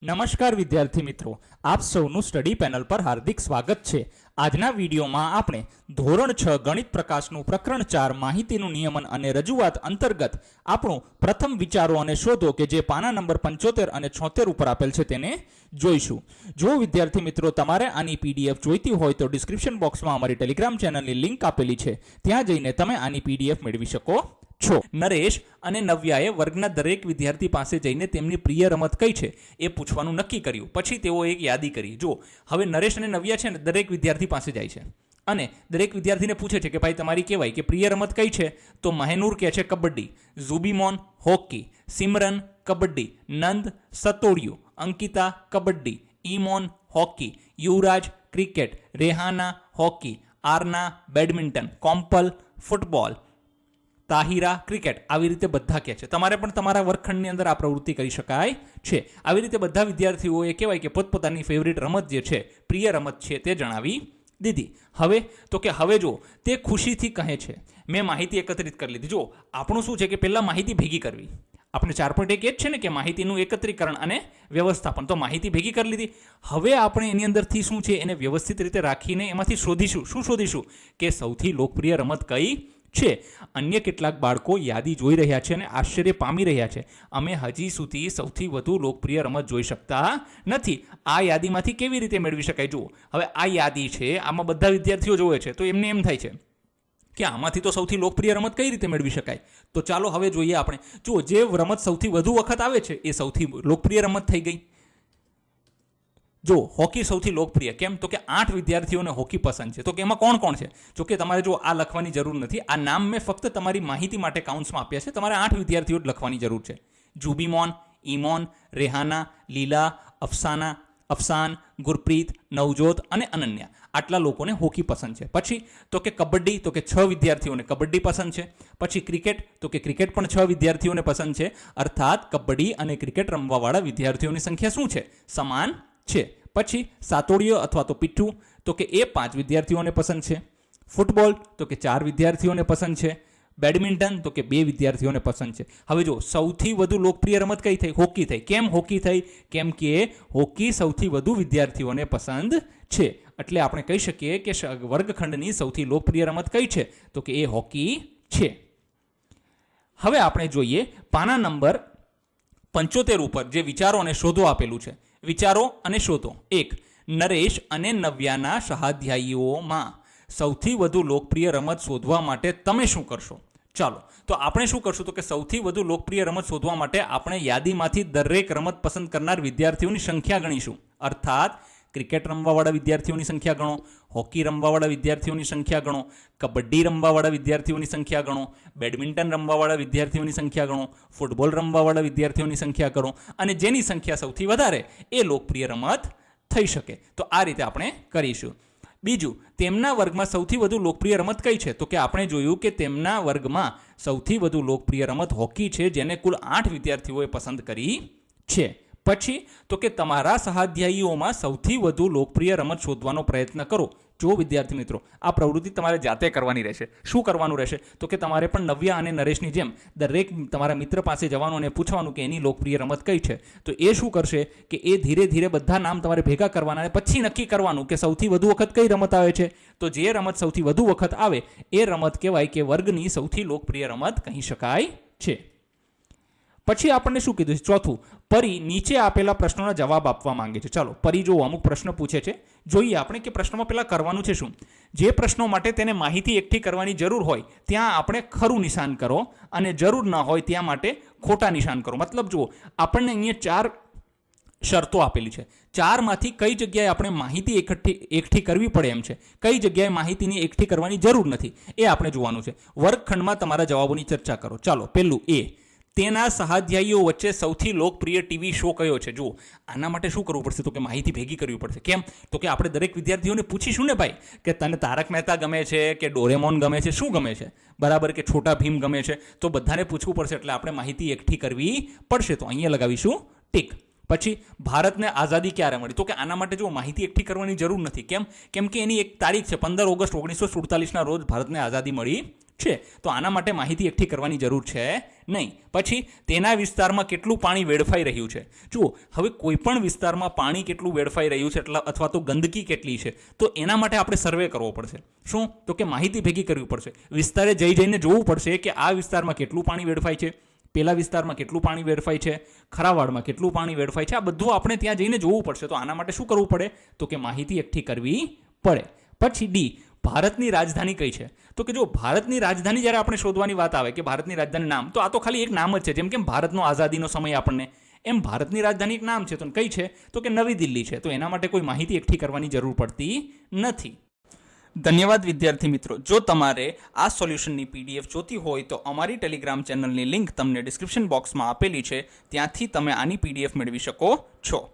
નમસ્કાર વિદ્યાર્થી મિત્રો, આપ સૌનું સ્ટડી પેનલ પર હાર્દિક સ્વાગત છે. આજના વિડીયોમાં આપણે ધોરણ 6 ગણિત પ્રકાશનું પ્રકરણ 4 માહિતીનું નિયમન અને રજૂઆત અંતર્ગત આપણું પ્રથમ વિચારો અને શોધો કે જે પાના નંબર 75 અને 76 ઉપર આપેલ છે તેને જોઈશું. જો વિદ્યાર્થી મિત્રો તમારે આની પીડીએફ જોઈતી હોય તો ડિસ્ક્રિપ્શન બોક્સમાં અમારી ટેલિગ્રામ ચેનલની લિંક આપેલી છે, ત્યાં જઈને તમે આની પીડીએફ મેળવી શકો છો. નરેશ અને નવ્યાએ વર્ગના દરેક વિદ્યાર્થી પાસે જઈને તેમની પ્રિય રમત કઈ છે એ પૂછવાનું નક્કી કર્યું. પછી તેઓ એક યાદી કરી. જો હવે નરેશ અને નવ્યા છે ને દરેક વિદ્યાર્થી પાસે જાય છે અને દરેક વિદ્યાર્થીને પૂછે છે કે ભાઈ તમારી કહેવાય કે પ્રિય રમત કઈ છે, તો મહેનૂર કહે છે કબડ્ડી, ઝુબીમોન હોકી, સિમરન કબડ્ડી, નંદ સતોડિયું, Ankita kabaddi, Imon hockey, Yuvraj cricket, Rehana hockey, Aarna badminton, Kompal football, Tahira cricket. આવી રીતે બધા કહે છે. તમારે પણ તમારા વર્ગખંડની અંદર આ પ્રવૃત્તિ કરી શકાય છે. આવી રીતે બધા વિદ્યાર્થીઓએ કહેવાય કે પોતપોતાની ફેવરિટ રમત જે છે, પ્રિય રમત છે તે જણાવી દીધી. હવે જો તે ખુશીથી કહે છે મેં માહિતી એકત્રિત કરી લીધી. જો આપણું શું છે કે પહેલાં માહિતી ભેગી કરવી. આપણે 4.1 એ જ છે ને કે માહિતીનું એકત્રીકરણ અને વ્યવસ્થાપન. તો માહિતી ભેગી કરી લીધી. હવે આપણે એની અંદરથી શું છે એને વ્યવસ્થિત રીતે રાખીને એમાંથી શોધીશું. શું શોધીશું? કે સૌથી લોકપ્રિય રમત કઈ છે. અન્ય કેટલાક બાળકો યાદી જોઈ રહ્યા છે અને આશ્ચર્ય પામી રહ્યા છે. અમે હજી સુધી સૌથી વધુ લોકપ્રિય રમત જોઈ શકતા નથી. આ યાદીમાંથી કેવી રીતે મેળવી શકાય? જુઓ, હવે આ યાદી છે, આમાં બધા વિદ્યાર્થીઓ જોવે છે, તો એમને એમ થાય છે કે આમાંથી તો સૌથી લોકપ્રિય રમત કઈ રીતે મેળવી શકાય. તો ચાલો હવે જોઈએ આપણે. જુઓ, જે રમત સૌથી વધુ વખત આવે છે એ સૌથી લોકપ્રિય રમત થઈ ગઈ. જો હોકી સૌથી લોકપ્રિય કેમ? તો કે 8 વિદ્યાર્થીઓને હોકી પસંદ છે. તો કે એમાં કોણ કોણ છે? જો કે તમારે જો આ લખવાની જરૂર નથી. આ નામ મેં ફક્ત તમારી માહિતી માટે કાઉન્ટ્સમાં આપ્યા છે. તમારે 8 વિદ્યાર્થીઓ જ લખવાની જરૂર છે. જુબીમોન, ઈમોન, રેહાના, લીલા, અફસાન, ગુરપ્રીત, નવજોત અને અનન્યા. આટલા લોકોને હોકી પસંદ છે. પછી તો કે કબડ્ડી, તો કે 6 વિદ્યાર્થીઓને કબડ્ડી પસંદ છે. પછી ક્રિકેટ, તો કે ક્રિકેટ પણ 6 વિદ્યાર્થીઓને પસંદ છે. અર્થાત કબડ્ડી અને ક્રિકેટ રમવાવાળા વિદ્યાર્થીઓની સંખ્યા શું છે? સમાન છે. પછી સાતોડિયો અથવા તો પિઠ્ઠુ, તો કે એ 5 વિદ્યાર્થીઓને પસંદ છે. ફૂટબોલ, તો કે 4 વિદ્યાર્થીઓને પસંદ છે. બેડમિન્ટન, તો કે 2 વિદ્યાર્થીઓને પસંદ છે. હવે જો સૌથી વધુ લોકપ્રિય રમત કઈ થઈ? હોકી થઈ. કેમ હોકી થઈ? કેમ કે હોકી સૌથી વધુ વિદ્યાર્થીઓને પસંદ છે. એટલે આપણે કહી શકીએ કે વર્ગખંડની સૌથી લોકપ્રિય રમત કઈ છે? તો કે એ હોકી છે. હવે આપણે જોઈએ પાના નંબર 75 ઉપર જે વિચારો અને શોધો આપેલું છે. વિચારો અને શોધો. 1. નરેશ અને નવ્યાના સહાધ્યાયીઓમાં સૌથી વધુ લોકપ્રિય રમત શોધવા માટે તમે શું કરશો? ચાલો, તો આપણે શું કરશું? તો કે સૌથી વધુ લોકપ્રિય રમત શોધવા માટે આપણે યાદીમાંથી દરેક રમત પસંદ કરનાર વિદ્યાર્થીઓની સંખ્યા ગણીશું. અર્થાત ક્રિકેટ રમવાવાળા વિદ્યાર્થીઓની સંખ્યા ગણો, હોકી રમવાવાળા વિદ્યાર્થીઓની સંખ્યા ગણો, કબડ્ડી રમવાવાળા વિદ્યાર્થીઓની સંખ્યા ગણો, બેડમિન્ટન રમવાવાળા વિદ્યાર્થીઓની સંખ્યા ગણો, ફૂટબોલ રમવાવાળા વિદ્યાર્થીઓની સંખ્યા ગણો અને જેની સંખ્યા સૌથી વધારે એ લોકપ્રિય રમત થઈ શકે. તો આ રીતે આપણે કરીશું. બીજું, તેમના વર્ગમાં સૌથી વધુ લોકપ્રિય રમત કઈ છે? તો કે આપણે જોયું કે તેમના વર્ગમાં સૌથી વધુ લોકપ્રિય રમત હોકી છે, જેને કુલ 8 વિદ્યાર્થીઓએ પસંદ કરી છે. પછી તો કે તમારા સહાધ્યાયીઓમાં સૌથી વધુ લોકપ્રિય રમત શોધવાનો પ્રયત્ન કરો. જો વિદ્યાર્થી મિત્રો, આ પ્રવૃત્તિ તમારે જાતે કરવાની રહેશે. શું કરવાનું રહેશે? તો કે તમારે પણ નવ્યા અને નરેશની જેમ દરેક તમારા મિત્ર પાસે જવાનું અને પૂછવાનું કે એની લોકપ્રિય રમત કઈ છે. તો એ શું કરશે કે એ ધીરે ધીરે બધા નામ તમારે ભેગા કરવાના અને પછી નક્કી કરવાનું કે સૌથી વધુ વખત કઈ રમત આવે છે. તો જે રમત સૌથી વધુ વખત આવે એ રમત કહેવાય કે વર્ગની સૌથી લોકપ્રિય રમત કહી શકાય છે. પછી આપણને શું કીધું છે? ચોથું, પરી નીચે આપેલા પ્રશ્નોના જવાબ આપવા માંગે છે. ચાલો, પરી જો અમુક પ્રશ્ન પૂછે છે, જોઈએ આપણે કે પ્રશ્નમાં પહેલાં કરવાનું છે શું. જે પ્રશ્નો માટે તેને માહિતી એકઠી કરવાની જરૂર હોય ત્યાં આપણે ખરું નિશાન કરો અને જરૂર ન હોય ત્યાં માટે ખોટા નિશાન કરો. મતલબ જુઓ, આપણને અહીંયા 4 શરતો આપેલી છે. 4માંથી કઈ જગ્યાએ આપણે માહિતી એકઠી કરવી પડે એમ છે, કઈ જગ્યાએ માહિતીની એકઠી કરવાની જરૂર નથી, એ આપણે જોવાનું છે. વર્ગખંડમાં તમારા જવાબોની ચર્ચા કરો. ચાલો, પહેલું એ, તેના સહાધ્યાયીઓ વચ્ચે સૌથી લોકપ્રિય ટીવી શો કયો છે? જુઓ, આના માટે શું કરવું પડશે? તો કે માહિતી ભેગી કરવી પડશે. કેમ? તો કે આપણે દરેક વિદ્યાર્થીઓને પૂછીશું ને ભાઈ કે તને તારક મહેતા ગમે છે કે ડોરેમોન ગમે છે, શું ગમે છે, બરાબર, કે છોટા ભીમ ગમે છે. તો બધાને પૂછવું પડશે એટલે આપણે માહિતી એકઠી કરવી પડશે. તો અહીંયા લગાવીશું ટીક. પછી ભારતને આઝાદી ક્યારે મળી? તો કે આના માટે જો માહિતી એકઠી કરવાની જરૂર નથી. કેમ? કેમ કે એની એક તારીખ છે, 15 ઓગસ્ટ 1947ના રોજ ભારતને આઝાદી મળી છે. તો આના માટે માહિતી એકઠી કરવાની જરૂર છે નહીં. પછી તેના વિસ્તારમાં કેટલું પાણી વેડફાઈ રહ્યું છે. જુઓ, હવે કોઈ પણ વિસ્તારમાં પાણી કેટલું વેડફાઈ રહ્યું છે અથવા તો ગંદકી કેટલી છે, તો એના માટે આપણે સર્વે કરવો પડશે. શું? તો કે માહિતી ભેગી કરવી પડશે. વિસ્તારે જઈને જોવું પડશે કે આ વિસ્તારમાં કેટલું પાણી વેડફાય છે, પેલા વિસ્તારમાં કેટલું પાણી વેડફાય છે, ખરાવાડમાં કેટલું પાણી વેડફાય છે. આ બધું આપણે ત્યાં જઈને જોવું પડશે. તો આના માટે શું કરવું પડે? તો કે માહિતી એકઠી કરવી પડે. પછી ડી, ભારતની રાજધાની કઈ છે? તો કે જો ભારતની રાજધાની જ્યારે આપણે શોધવાની વાત આવે કે ભારતની રાજધાની નામ, તો આ તો ખાલી એક નામ જ છે. જેમ કે ભારતનો આઝાદીનો સમય આપણને, એમ ભારતની રાજધાની એક નામ છે. તો કઈ છે? તો કે નવી દિલ્હી છે. તો એના માટે કોઈ માહિતી એકઠી કરવાની જરૂર પડતી નથી. ધન્યવાદ વિદ્યાર્થી મિત્રો. જો તમારે આ સોલ્યુશનની PDF જોતી હોય તો અમારી ટેલિગ્રામ ચેનલની લિંક તમને ડિસ્ક્રિપ્શન બોક્સમાં આપેલી છે. ત્યાંથી તમે આની PDF મેળવી શકો છો.